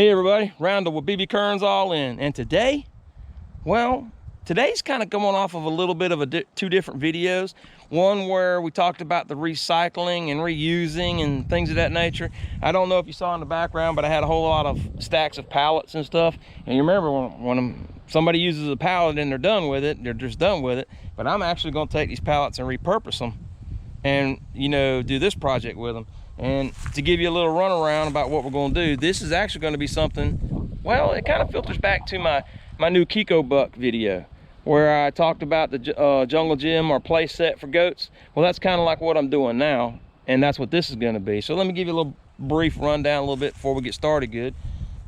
Hey everybody, Roundel with BB Kearns all in, and today's kind of going off of a little bit of two different videos. One where we talked about the recycling and reusing and things of that nature. I don't know if you saw in the background, but I had a whole lot of stacks of pallets and stuff. And you remember when somebody uses a pallet and they're done with it, they're just done with it. But I'm actually going to take these pallets and repurpose them and, you know, do this project with them. And to give you a little runaround about what we're going to do, this is actually going to be something, well, it kind of filters back to my new Kiko buck video where I talked about the jungle gym or play set for goats. Well, that's kind of like what I'm doing now, and that's what this is going to be. So let me give you a little brief rundown a little bit before we get started good.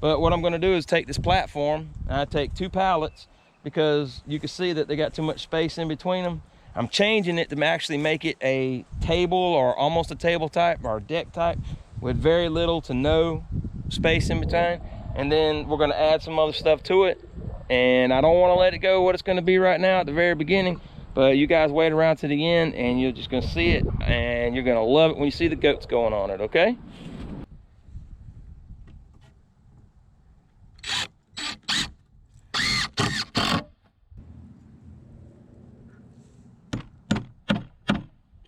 But what I'm going to do is take this platform, and I take two pallets because you can see that they got too much space in between them. I'm changing it to actually make it a table or almost a table type or a deck type with very little to no space in between. And then we're gonna add some other stuff to it. And I don't wanna let it go what it's gonna be right now at the very beginning, but you guys wait around to the end and you're just gonna see it and you're gonna love it when you see the goats going on it, okay?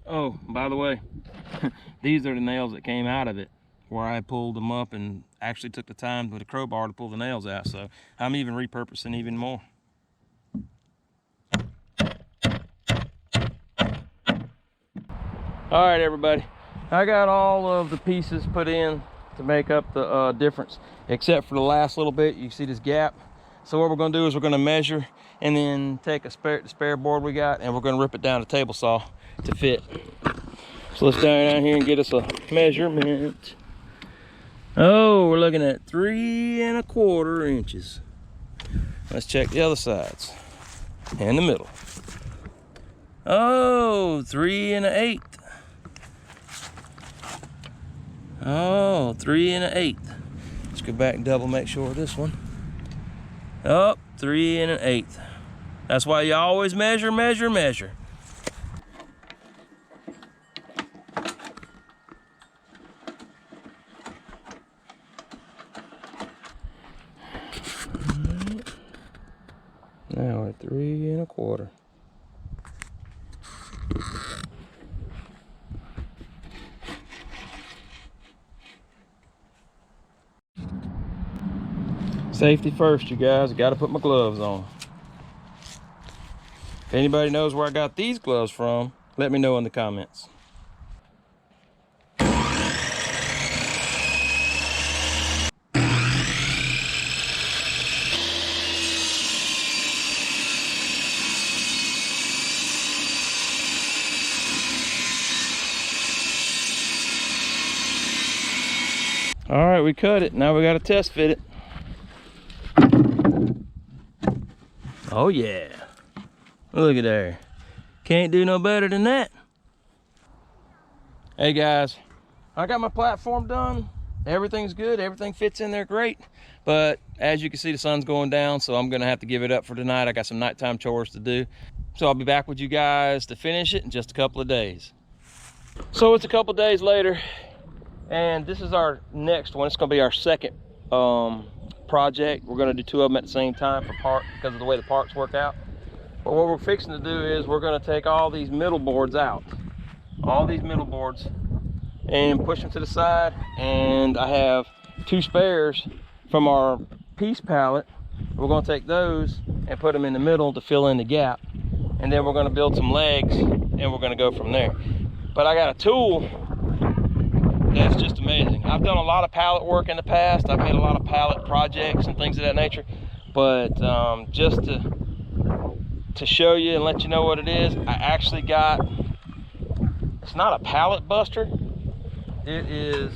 Oh, by the way, these are the nails that came out of it, where I pulled them up and actually took the time with a crowbar to pull the nails out. So I'm even repurposing even more. All right, everybody, I got all of the pieces put in to make up the difference, except for the last little bit. You see this gap. So what we're gonna do is we're gonna measure and then take the spare board we got, and we're gonna rip it down a table saw to fit. So let's down here and get us a measurement. Oh, we're looking at 3 1/4 inches. Let's check the other sides and the middle. Oh, 3 1/8. Oh, 3 1/8. Let's go back and double make sure of this one. Oh, 3 1/8. That's why you always measure. Now we're at 3 1/4. Safety first, you guys. I gotta put my gloves on. If anybody knows where I got these gloves from, let me know in the comments. All right, we cut it. Now we got to test fit it. Oh yeah. Look at there. Can't do no better than that. Hey guys, I got my platform done. Everything's good. Everything fits in there great. But as you can see, the sun's going down, so I'm gonna have to give it up for tonight. I got some nighttime chores to do. So I'll be back with you guys to finish it in just a couple of days. So it's a couple days later, and this is our next one. It's gonna be our second project. We're gonna do 2 of them at the same time for park because of the way the parks work out. But what we're fixing to do is we're gonna take all these middle boards out, and push them to the side. And I have 2 spares from our piece pallet. We're gonna take those and put them in the middle to fill in the gap. And then we're gonna build some legs and we're gonna go from there. But I got a tool that's just amazing. I've done a lot of pallet work in the past. I've made a lot of pallet projects and things of that nature. But just to show you and let you know what it is, I actually got, it's not a pallet buster. It is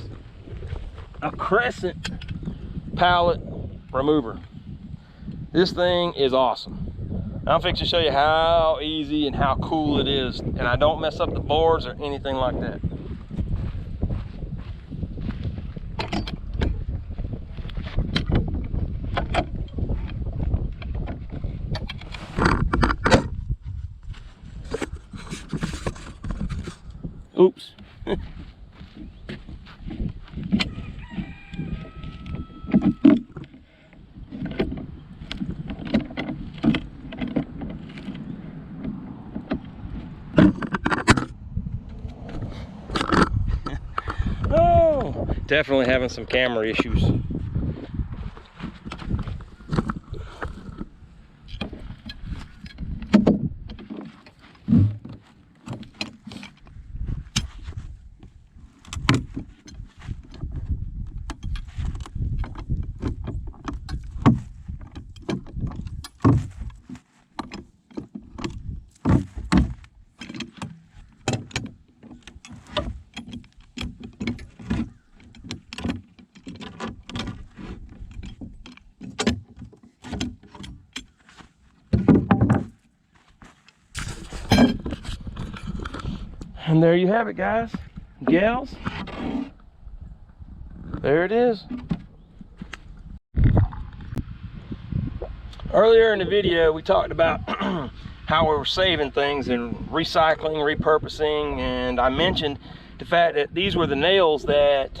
a crescent pallet remover. This thing is awesome. I'm fixing to show you how easy and how cool it is. And I don't mess up the boards or anything like that. Oops. Definitely having some camera issues. And there you have it, guys, gals. There it is. Earlier in the video, we talked about how we were saving things and recycling, repurposing, and I mentioned the fact that these were the nails that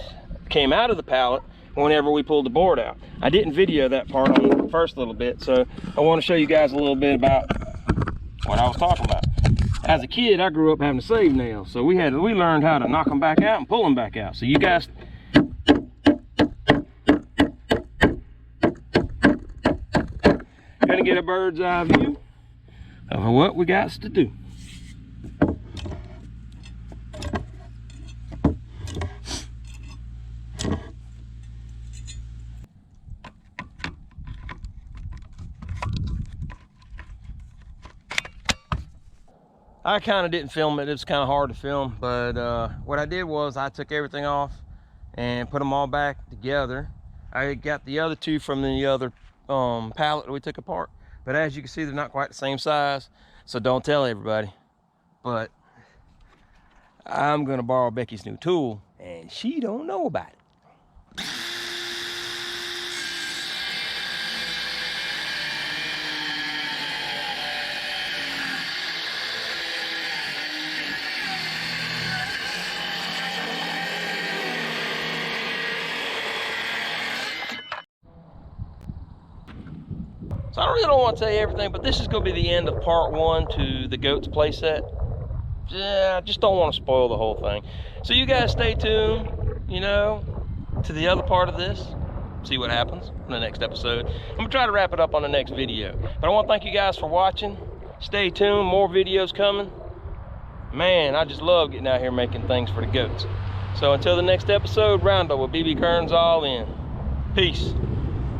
came out of the pallet whenever we pulled the board out. I didn't video that part on the first little bit, so I want to show you guys a little bit about what I was talking about. As a kid, I grew up having to save nails, so we learned how to knock them back out and pull them back out. So you guys gonna get a bird's eye view of what we got to do. I kind of didn't film it. It was kind of hard to film, but what I did was I took everything off and put them all back together. I got the other two from the other pallet that we took apart, but as you can see, they're not quite the same size, so don't tell everybody. But I'm gonna borrow Becky's new tool, and she don't know about it. So I really don't want to tell you everything, but this is going to be the end of part 1 to the goats playset. Yeah, I just don't want to spoil the whole thing. So you guys stay tuned, you know, to the other part of this. See what happens in the next episode. I'm going to try to wrap it up on the next video. But I want to thank you guys for watching. Stay tuned, more videos coming. Man, I just love getting out here making things for the goats. So until the next episode, Roundup with BB Kearns all in. Peace.